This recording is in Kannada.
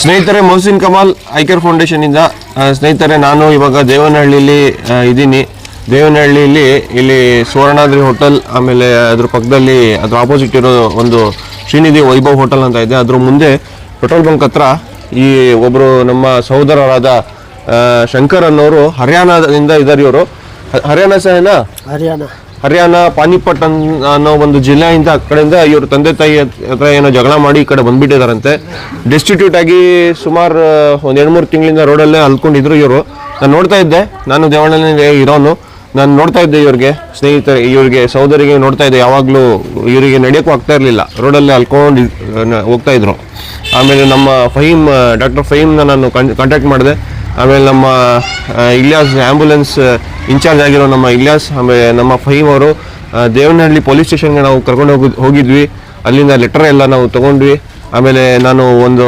ಸ್ನೇಹಿತರೆ, ಮೊಹಸಿನ್ ಕಮಾಲ್ ಐಕರ್ ಫೌಂಡೇಶನಿಂದ ಸ್ನೇಹಿತರೆ, ನಾನು ಇವಾಗ ದೇವನಹಳ್ಳಿಲಿ ಇದ್ದೀನಿ. ದೇವನಹಳ್ಳಿಯಲ್ಲಿ ಇಲ್ಲಿ ಸುವರ್ಣಾದ್ರಿ ಹೋಟೆಲ್, ಆಮೇಲೆ ಅದ್ರ ಪಕ್ಕದಲ್ಲಿ ಅದ್ರ ಆಪೋಸಿಟ್ ಇರೋ ಒಂದು ಶ್ರೀನಿಧಿ ವೈಭವ್ ಹೋಟೆಲ್ ಅಂತ ಇದೆ. ಅದ್ರ ಮುಂದೆ ಪೆಟ್ರೋಲ್ ಬಂಕ್ ಹತ್ರ ಈ ಒಬ್ಬರು ನಮ್ಮ ಸಹೋದರರಾದ ಶಂಕರ್ ಅನ್ನೋರು ಹರಿಯಾಣದಿಂದ ಇದ್ದಾರೆ. ಇವರು ಹರಿಯಾಣ ಸಹನಾ ಹರಿಯಾಣ ಪಾನಿಪಟ್ ಅನ್ನೋ ಒಂದು ಜಿಲ್ಲೆಯಿಂದ ಆ ಕಡೆಯಿಂದ ಇವ್ರ ತಂದೆ ತಾಯಿ ಹತ್ರ ಏನೋ ಜಗಳ ಮಾಡಿ ಈ ಕಡೆ ಬಂದ್ಬಿಟ್ಟಿದಾರಂತೆ. ಡೆಸ್ಟಿಟ್ಯೂಟ್ ಆಗಿ ಸುಮಾರು ಒಂದು 2-3 ತಿಂಗಳಿಂದ ರೋಡಲ್ಲೇ ಅಲ್ಕೊಂಡಿದ್ರು ಇವರು. ನಾನು ನೋಡ್ತಾ ಇದ್ದೆ, ನಾನು ದೇವನಹಳ್ಳಿ ಇರೋನು. ನಾನು ನೋಡ್ತಾ ಇದ್ದೆ ಇವ್ರಿಗೆ ಇವ್ರಿಗೆ ಸಹೋದರಿಗೆ ನೋಡ್ತಾ ಇದ್ದೆ. ಯಾವಾಗಲೂ ಇವರಿಗೆ ನಡೆಯೋಕ್ಕೂ ಆಗ್ತಾ ಇರಲಿಲ್ಲ, ರೋಡಲ್ಲೇ ಅಲ್ಕೊಂಡು ಹೋಗ್ತಾ ಇದ್ರು. ಆಮೇಲೆ ನಮ್ಮ ಡಾಕ್ಟರ್ ಫಹೀಮ್ನ ನಾನು ಕಾಂಟ್ಯಾಕ್ಟ್ ಮಾಡಿದೆ. ಆಮೇಲೆ ನಮ್ಮ ಇಲಿಯಾಸ್ ಆ್ಯಂಬುಲೆನ್ಸ್ ಇನ್ಚಾರ್ಜ್ ಆಗಿರೋ ನಮ್ಮ ಇಲಿಯಾಸ್, ಆಮೇಲೆ ನಮ್ಮ ಫಹೀಮ್ ಅವರು ದೇವನಹಳ್ಳಿ ಪೊಲೀಸ್ ಸ್ಟೇಷನ್ಗೆ ನಾವು ಕರ್ಕೊಂಡು ಹೋಗಿದ್ವಿ. ಅಲ್ಲಿಂದ ಲೆಟರ್ ಎಲ್ಲ ನಾವು ತೊಗೊಂಡ್ವಿ. ಆಮೇಲೆ ನಾನು ಒಂದು